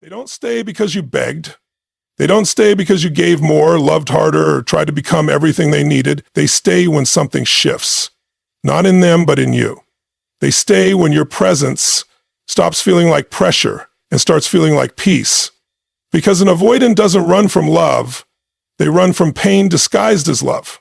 They don't stay because you begged. They don't stay because you gave more, loved harder, or tried to become everything they needed. They stay when something shifts. Not in them, but in you. They stay when your presence stops feeling like pressure and starts feeling like peace. Because an avoidant doesn't run from love. They run from pain disguised as love.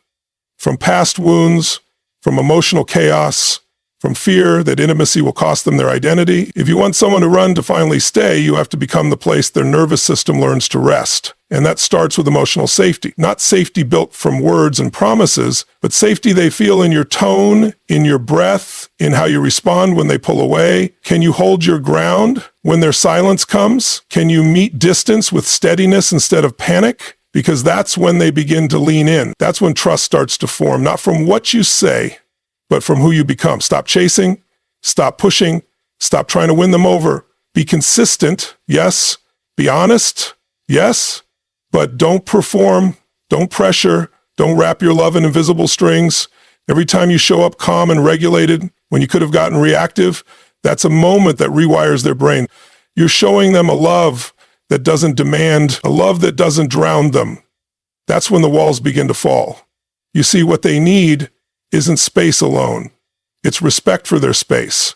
From past wounds, from emotional chaos, from fear that intimacy will cost them their identity. If you want someone to run to finally stay, you have to become the place their nervous system learns to rest. And that starts with emotional safety. Not safety built from words and promises, but safety they feel in your tone, in your breath, in how you respond when they pull away. Can you hold your ground when their silence comes? Can you meet distance with steadiness instead of panic? Because that's when they begin to lean in. That's when trust starts to form, not from what you say, but from who you become. Stop chasing, stop pushing, stop trying to win them over. Be consistent, yes. Be honest, yes. But don't perform, don't pressure, don't wrap your love in invisible strings. Every time you show up calm and regulated when you could have gotten reactive, that's a moment that rewires their brain. You're showing them a love that doesn't demand, a love that doesn't drown them. That's when the walls begin to fall. You see, what they need isn't space alone. It's respect for their space.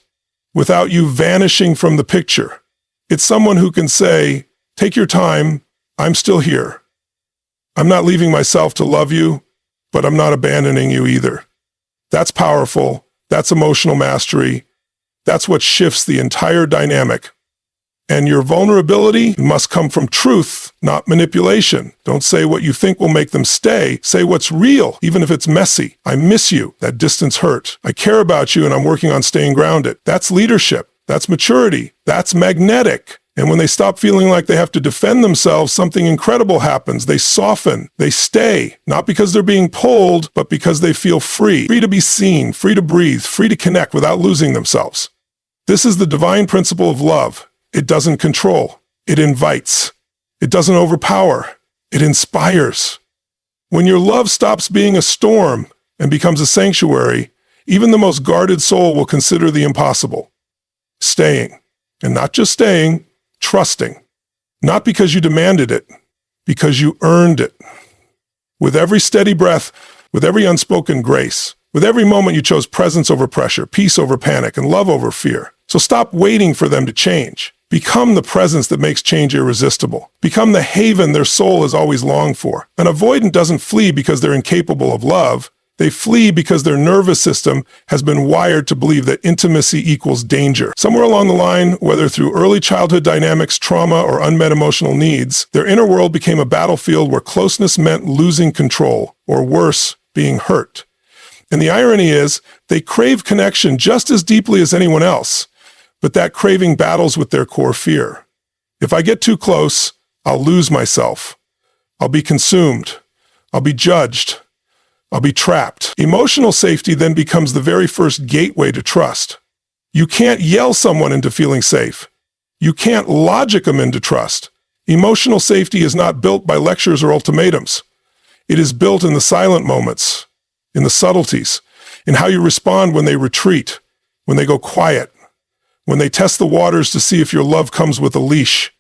Without you vanishing from the picture, it's someone who can say, take your time, I'm still here. I'm not leaving myself to love you, but I'm not abandoning you either. That's powerful. That's emotional mastery. That's what shifts the entire dynamic. And your vulnerability must come from truth, not manipulation. Don't say what you think will make them stay. Say what's real, even if it's messy. I miss you. That distance hurt. I care about you and I'm working on staying grounded. That's leadership. That's maturity. That's magnetic. And when they stop feeling like they have to defend themselves, something incredible happens. They soften. They stay. Not because they're being pulled, but because they feel free. Free to be seen, free to breathe, free to connect without losing themselves. This is the divine principle of love. It doesn't control. It invites. It doesn't overpower. It inspires. When your love stops being a storm and becomes a sanctuary, even the most guarded soul will consider the impossible. Staying. And not just staying, trusting. Not because you demanded it, because you earned it. With every steady breath, with every unspoken grace, with every moment you chose presence over pressure, peace over panic, and love over fear. So stop waiting for them to change. Become the presence that makes change irresistible. Become the haven their soul has always longed for. An avoidant doesn't flee because they're incapable of love. They flee because their nervous system has been wired to believe that intimacy equals danger. Somewhere along the line, whether through early childhood dynamics, trauma, or unmet emotional needs, their inner world became a battlefield where closeness meant losing control, or worse, being hurt. And the irony is, they crave connection just as deeply as anyone else. But that craving battles with their core fear. If I get too close, I'll lose myself. I'll be consumed. I'll be judged. I'll be trapped. Emotional safety then becomes the very first gateway to trust. You can't yell someone into feeling safe. You can't logic them into trust. Emotional safety is not built by lectures or ultimatums. It is built in the silent moments, in the subtleties, in how you respond when they retreat, when they go quiet, when they test the waters to see if your love comes with a leash.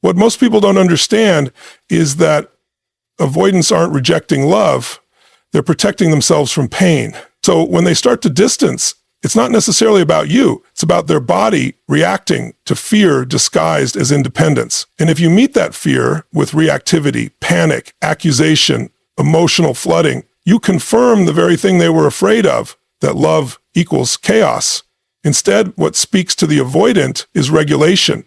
What most people don't understand is that avoidants aren't rejecting love, they're protecting themselves from pain. So when they start to distance, it's not necessarily about you, it's about their body reacting to fear disguised as independence. And if you meet that fear with reactivity, panic, accusation, emotional flooding, you confirm the very thing they were afraid of, that love equals chaos. Instead, what speaks to the avoidant is regulation.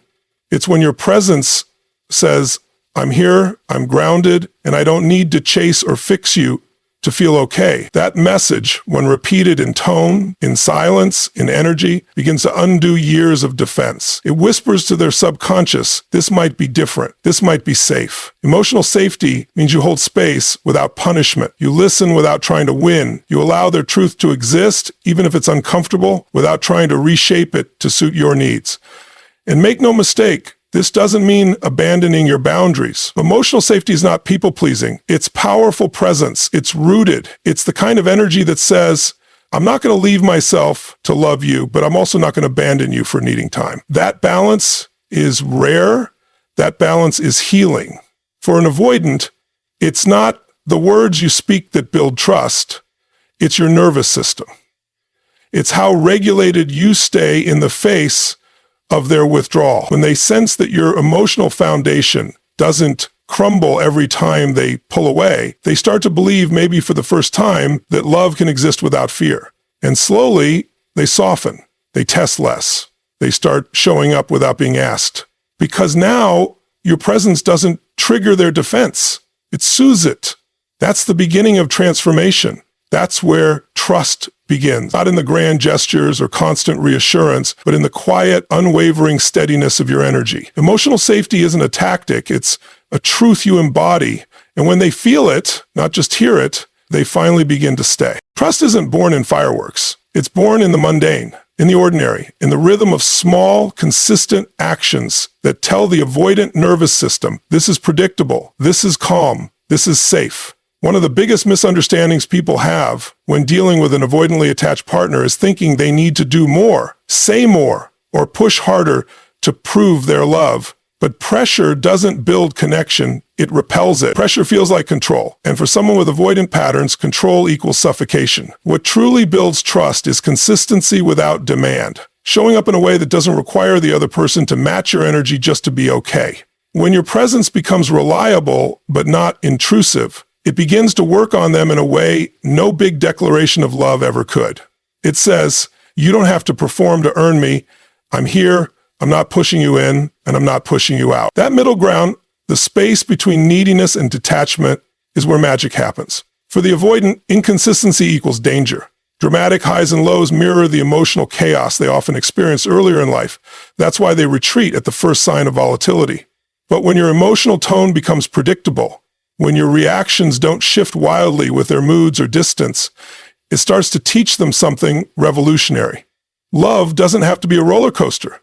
It's when your presence says, I'm here, I'm grounded, and I don't need to chase or fix you to feel okay. That message, when repeated in tone, in silence, in energy, begins to undo years of defense. It whispers to their subconscious, this might be different, this might be safe. Emotional safety means you hold space without punishment. You listen without trying to win. You allow their truth to exist, even if it's uncomfortable, without trying to reshape it to suit your needs. And make no mistake, this doesn't mean abandoning your boundaries. Emotional safety is not people-pleasing. It's powerful presence. It's rooted. It's the kind of energy that says, I'm not going to leave myself to love you, but I'm also not going to abandon you for needing time. That balance is rare, That balance is healing. For an avoidant, it's not the words you speak that build trust. It's your nervous system. It's how regulated you stay in the face of their withdrawal. When they sense that your emotional foundation doesn't crumble every time they pull away, they start to believe, maybe for the first time, that love can exist without fear. And slowly, they soften. They test less. They start showing up without being asked. Because now, your presence doesn't trigger their defense. It soothes it. That's the beginning of transformation. That's where trust begins. Not in the grand gestures or constant reassurance, but in the quiet, unwavering steadiness of your energy. Emotional safety isn't a tactic. It's a truth you embody. And when they feel it, not just hear it, they finally begin to stay. Trust isn't born in fireworks. It's born in the mundane, in the ordinary, in the rhythm of small, consistent actions that tell the avoidant nervous system, this is predictable, this is calm, this is safe. One of the biggest misunderstandings people have when dealing with an avoidantly attached partner is thinking they need to do more, say more, or push harder to prove their love. But pressure doesn't build connection, it repels it. Pressure feels like control. And for someone with avoidant patterns, control equals suffocation. What truly builds trust is consistency without demand. Showing up in a way that doesn't require the other person to match your energy just to be okay. When your presence becomes reliable but not intrusive, it begins to work on them in a way no big declaration of love ever could. It says, you don't have to perform to earn me. I'm here. I'm not pushing you in, and I'm not pushing you out. That middle ground, the space between neediness and detachment, is where magic happens. For the avoidant, inconsistency equals danger. Dramatic highs and lows mirror the emotional chaos they often experience earlier in life. That's why they retreat at the first sign of volatility. But when your emotional tone becomes predictable, when your reactions don't shift wildly with their moods or distance, it starts to teach them something revolutionary. Love doesn't have to be a roller coaster.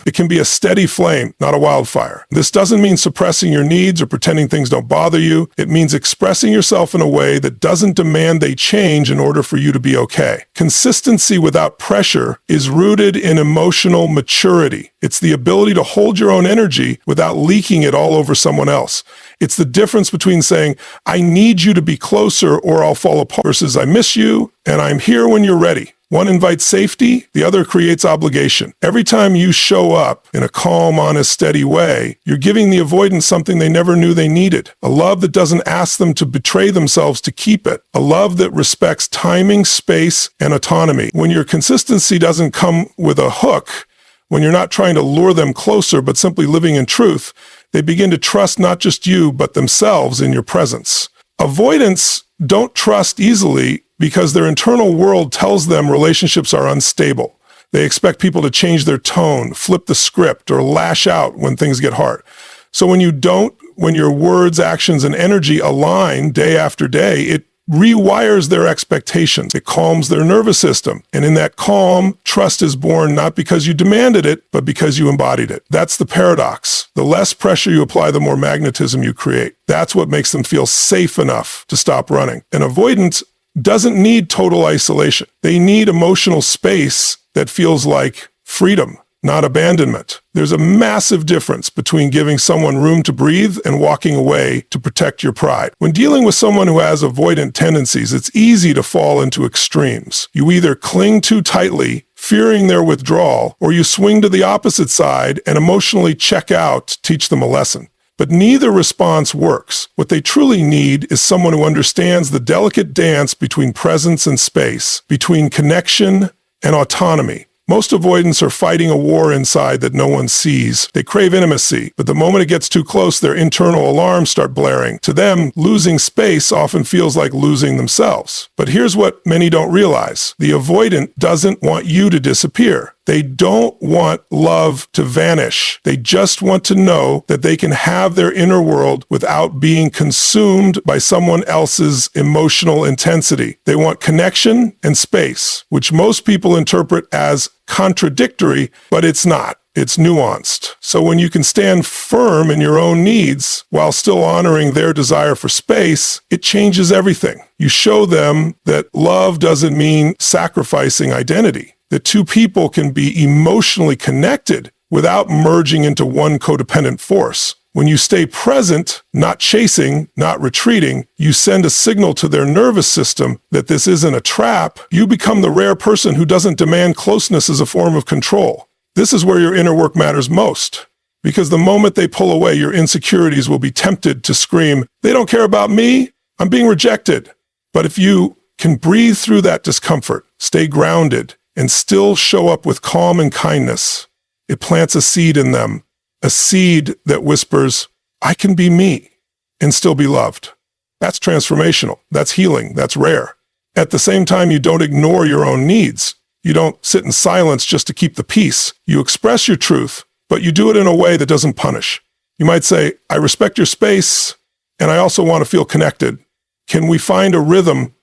It can be a steady flame, not a wildfire. This doesn't mean suppressing your needs or pretending things don't bother you. It means expressing yourself in a way that doesn't demand they change in order for you to be okay. Consistency without pressure is rooted in emotional maturity. It's the ability to hold your own energy without leaking it all over someone else. It's the difference between saying, I need you to be closer or I'll fall apart, versus I miss you and I'm here when you're ready. One invites safety, the other creates obligation. Every time you show up in a calm, honest, steady way, you're giving the avoidant something they never knew they needed. A love that doesn't ask them to betray themselves to keep it. A love that respects timing, space, and autonomy. When your consistency doesn't come with a hook, when you're not trying to lure them closer but simply living in truth, they begin to trust not just you, but themselves in your presence. Avoidants don't trust easily because their internal world tells them relationships are unstable. They expect people to change their tone, flip the script, or lash out when things get hard. So when your words, actions, and energy align day after day, it rewires their expectations. It calms their nervous system. And in that calm, trust is born not because you demanded it, but because you embodied it. That's the paradox. The less pressure you apply, the more magnetism you create. That's what makes them feel safe enough to stop running. And avoidance doesn't need total isolation. They need emotional space that feels like freedom, not abandonment. There's a massive difference between giving someone room to breathe and walking away to protect your pride. When dealing with someone who has avoidant tendencies, it's easy to fall into extremes. You either cling too tightly, fearing their withdrawal, or you swing to the opposite side and emotionally check out to teach them a lesson. But neither response works. What they truly need is someone who understands the delicate dance between presence and space, between connection and autonomy. Most avoidants are fighting a war inside that no one sees. They crave intimacy, but the moment it gets too close, their internal alarms start blaring. To them, losing space often feels like losing themselves. But here's what many don't realize. The avoidant doesn't want you to disappear. They don't want love to vanish. They just want to know that they can have their inner world without being consumed by someone else's emotional intensity. They want connection and space, which most people interpret as contradictory, but it's not. It's nuanced. So when you can stand firm in your own needs while still honoring their desire for space, it changes everything. You show them that love doesn't mean sacrificing identity. That two people can be emotionally connected without merging into one codependent force. When you stay present, not chasing, not retreating, you send a signal to their nervous system that this isn't a trap. You become the rare person who doesn't demand closeness as a form of control. This is where your inner work matters most. Because the moment they pull away, your insecurities will be tempted to scream, "They don't care about me. I'm being rejected." But if you can breathe through that discomfort, stay grounded, and still show up with calm and kindness, it plants a seed in them, a seed that whispers, "I can be me and still be loved." That's transformational. That's healing. That's rare. At the same time, you don't ignore your own needs. You don't sit in silence just to keep the peace. You express your truth, but you do it in a way that doesn't punish. You might say, "I respect your space, and I also want to feel connected. Can we find a rhythm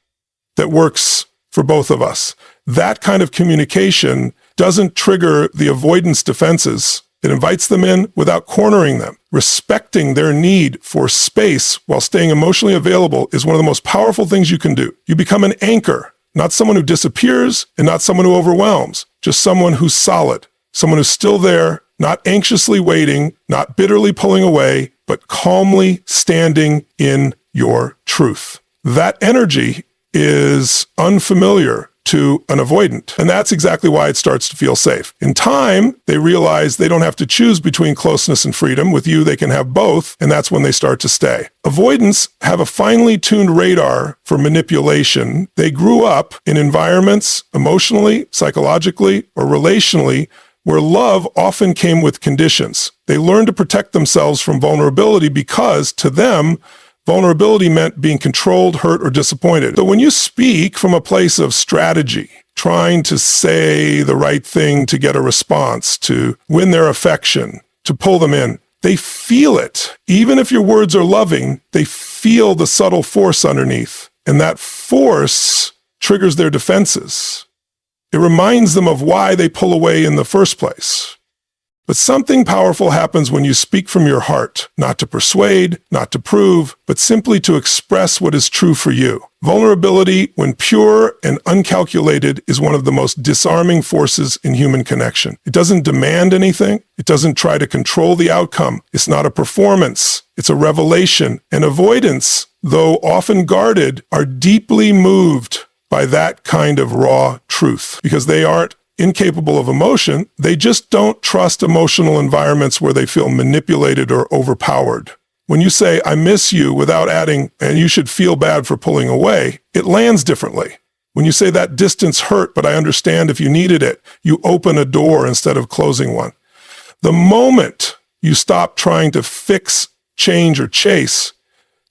that works for both of us?" That kind of communication doesn't trigger the avoidance defenses. It invites them in without cornering them. Respecting their need for space while staying emotionally available is one of the most powerful things you can do. You become an anchor, not someone who disappears and not someone who overwhelms, just someone who's solid, someone who's still there, not anxiously waiting, not bitterly pulling away, but calmly standing in your truth. That energy is unfamiliar to an avoidant, and that's exactly why it starts to feel safe. In time, they realize they don't have to choose between closeness and freedom. With you, they can have both, and that's when they start to stay. Avoidants have a finely tuned radar for manipulation. They grew up in environments, emotionally, psychologically, or relationally, where love often came with conditions. They learned to protect themselves from vulnerability because, to them, vulnerability meant being controlled, hurt, or disappointed. So when you speak from a place of strategy, trying to say the right thing to get a response, to win their affection, to pull them in, they feel it. Even if your words are loving, they feel the subtle force underneath. And that force triggers their defenses. It reminds them of why they pull away in the first place. But something powerful happens when you speak from your heart, not to persuade, not to prove, but simply to express what is true for you. Vulnerability, when pure and uncalculated, is one of the most disarming forces in human connection. It doesn't demand anything. It doesn't try to control the outcome. It's not a performance. It's a revelation. And avoidance, though often guarded, are deeply moved by that kind of raw truth because they aren't incapable of emotion. They just don't trust emotional environments where they feel manipulated or overpowered. When you say, "I miss you," without adding, "and you should feel bad for pulling away," it lands differently. When you say, "That distance hurt, but I understand if you needed it," you open a door instead of closing one. The moment you stop trying to fix, change, or chase,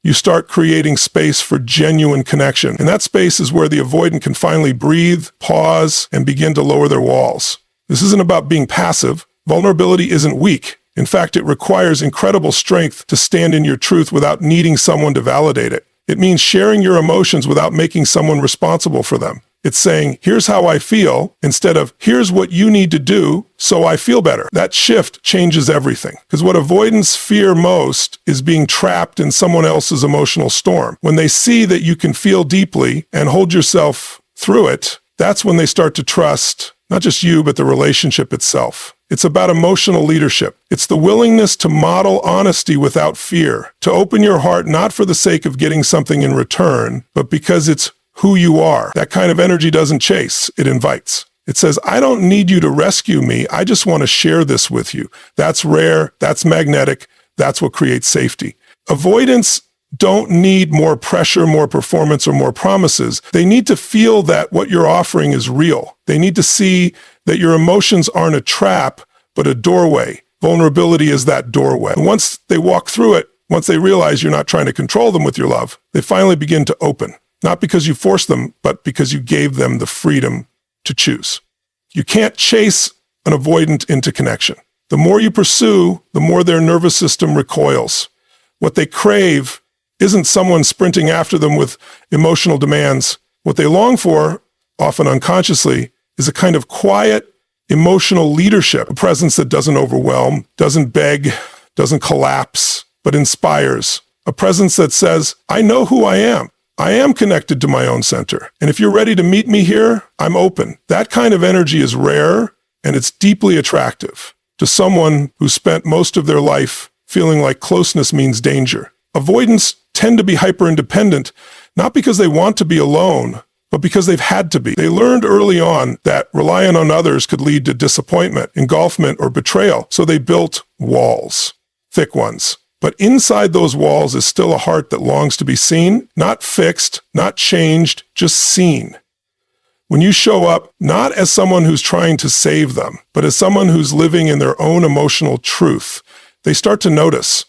you start creating space for genuine connection. And that space is where the avoidant can finally breathe, pause, and begin to lower their walls. This isn't about being passive. Vulnerability isn't weak. In fact, it requires incredible strength to stand in your truth without needing someone to validate it. It means sharing your emotions without making someone responsible for them. It's saying, "Here's how I feel," instead of, "Here's what you need to do so I feel better." That shift changes everything. Because what avoidants fear most is being trapped in someone else's emotional storm. When they see that you can feel deeply and hold yourself through it, that's when they start to trust not just you, but the relationship itself. It's about emotional leadership. It's the willingness to model honesty without fear, to open your heart not for the sake of getting something in return, but because it's who you are. That kind of energy doesn't chase, it invites. It says, "I don't need you to rescue me. I just want to share this with you." That's rare. That's magnetic. That's what creates safety. Avoidants don't need more pressure, more performance, or more promises. They need to feel that what you're offering is real. They need to see that your emotions aren't a trap, but a doorway. Vulnerability is that doorway. And once they walk through it, once they realize you're not trying to control them with your love, they finally begin to open. Not because you forced them, but because you gave them the freedom to choose. You can't chase an avoidant into connection. The more you pursue, the more their nervous system recoils. What they crave isn't someone sprinting after them with emotional demands. What they long for, often unconsciously, is a kind of quiet, emotional leadership, a presence that doesn't overwhelm, doesn't beg, doesn't collapse, but inspires. A presence that says, "I know who I am. I am connected to my own center. And if you're ready to meet me here, I'm open." That kind of energy is rare and it's deeply attractive. to someone who spent most of their life feeling like closeness means danger. Avoidants tend to be hyper-independent, not because they want to be alone, but because they've had to be. They learned early on that relying on others could lead to disappointment, engulfment, or betrayal, so they built walls, thick ones. But inside those walls is still a heart that longs to be seen, not fixed, not changed, just seen. When you show up, not as someone who's trying to save them, but as someone who's living in their own emotional truth, they start to notice.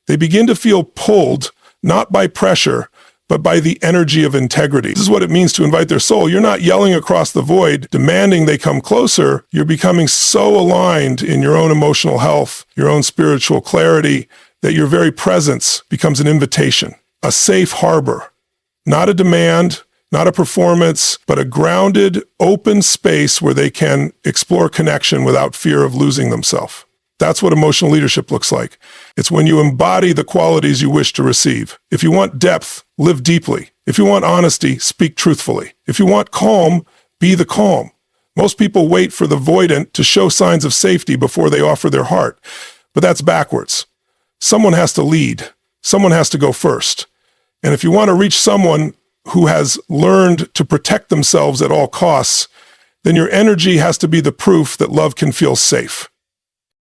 They begin to feel pulled, not by pressure, but by the energy of integrity. This is what it means to invite their soul. You're not yelling across the void, demanding they come closer. You're becoming so aligned in your own emotional health, your own spiritual clarity, that your very presence becomes an invitation, a safe harbor, not a demand, not a performance, but a grounded, open space where they can explore connection without fear of losing themselves. That's what emotional leadership looks like. It's when you embody the qualities you wish to receive. If you want depth, live deeply. If you want honesty, speak truthfully. If you want calm, be the calm. Most people wait for the voidant to show signs of safety before they offer their heart. But that's backwards. Someone has to lead. Someone has to go first. And if you want to reach someone who has learned to protect themselves at all costs, then your energy has to be the proof that love can feel safe.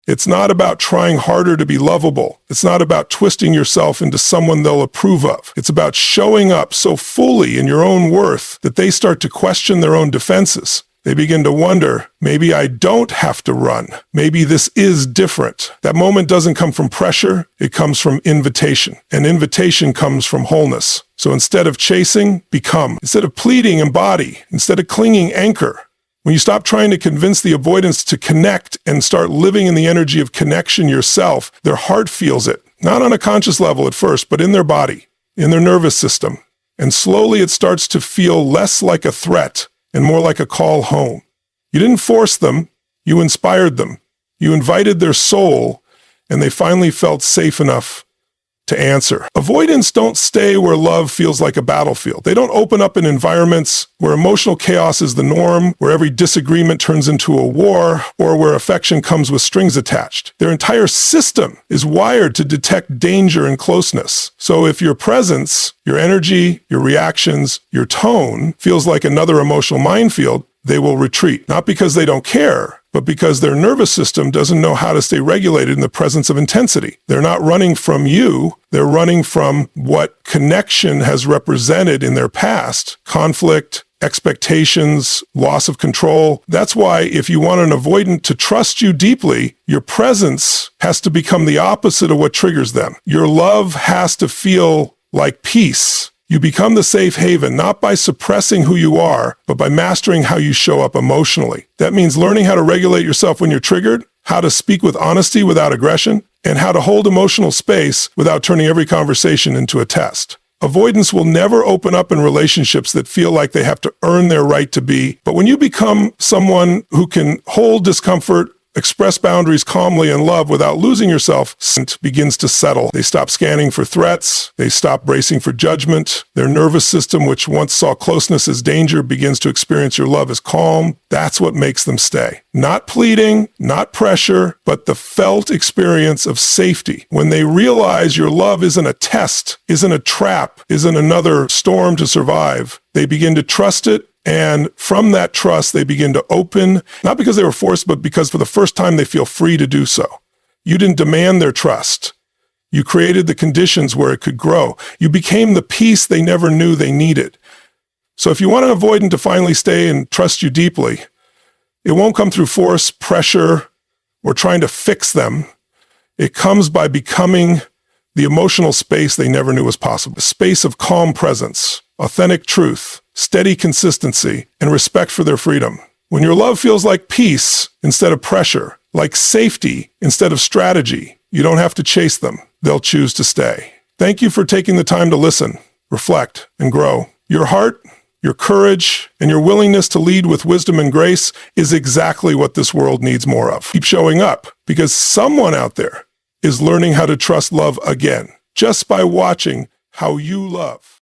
It's not about trying harder to be lovable. It's not about twisting yourself into someone they'll approve of. It's about showing up so fully in your own worth that they start to question their own defenses. They begin to wonder, maybe I don't have to run. Maybe this is different. That moment doesn't come from pressure. It comes from invitation. And invitation comes from wholeness. So instead of chasing, become. Instead of pleading, embody. Instead of clinging, anchor. When you stop trying to convince the avoidance to connect and start living in the energy of connection yourself, their heart feels it. Not on a conscious level at first, but in their body, in their nervous system. And slowly it starts to feel less like a threat and more like a call home. You didn't force them, you inspired them. You invited their soul, and they finally felt safe enough to answer. Avoidants don't stay where love feels like a battlefield. They don't open up in environments where emotional chaos is the norm, where every disagreement turns into a war, or where affection comes with strings attached. Their entire system is wired to detect danger and closeness. So if your presence, your energy, your reactions, your tone feels like another emotional minefield, they will retreat. Not because they don't care, but because their nervous system doesn't know how to stay regulated in the presence of intensity. They're not running from you, they're running from what connection has represented in their past. Conflict, expectations, loss of control. That's why if you want an avoidant to trust you deeply, your presence has to become the opposite of what triggers them. Your love has to feel like peace. You become the safe haven, not by suppressing who you are, but by mastering how you show up emotionally. That means learning how to regulate yourself when you're triggered, how to speak with honesty without aggression, and how to hold emotional space without turning every conversation into a test. Avoidance will never open up in relationships that feel like they have to earn their right to be. But when you become someone who can hold discomfort, express boundaries calmly in love without losing yourself, it begins to settle. They stop scanning for threats. They stop bracing for judgment. Their nervous system, which once saw closeness as danger, begins to experience your love as calm. That's what makes them stay. Not pleading, not pressure, but the felt experience of safety. When they realize your love isn't a test, isn't a trap, isn't another storm to survive, they begin to trust it. And from that trust, they begin to open, not because they were forced, but because for the first time they feel free to do so. You didn't demand their trust. You created the conditions where it could grow. You became the peace they never knew they needed. So if you want an avoidant to finally stay and trust you deeply, it won't come through force, pressure, or trying to fix them. It comes by becoming the emotional space they never knew was possible. A space of calm presence, authentic truth, steady consistency, and respect for their freedom. When your love feels like peace instead of pressure, like safety instead of strategy, you don't have to chase them. They'll choose to stay. Thank you for taking the time to listen, reflect, and grow. Your heart, your courage, and your willingness to lead with wisdom and grace is exactly what this world needs more of. Keep showing up, because someone out there is learning how to trust love again, just by watching how you love.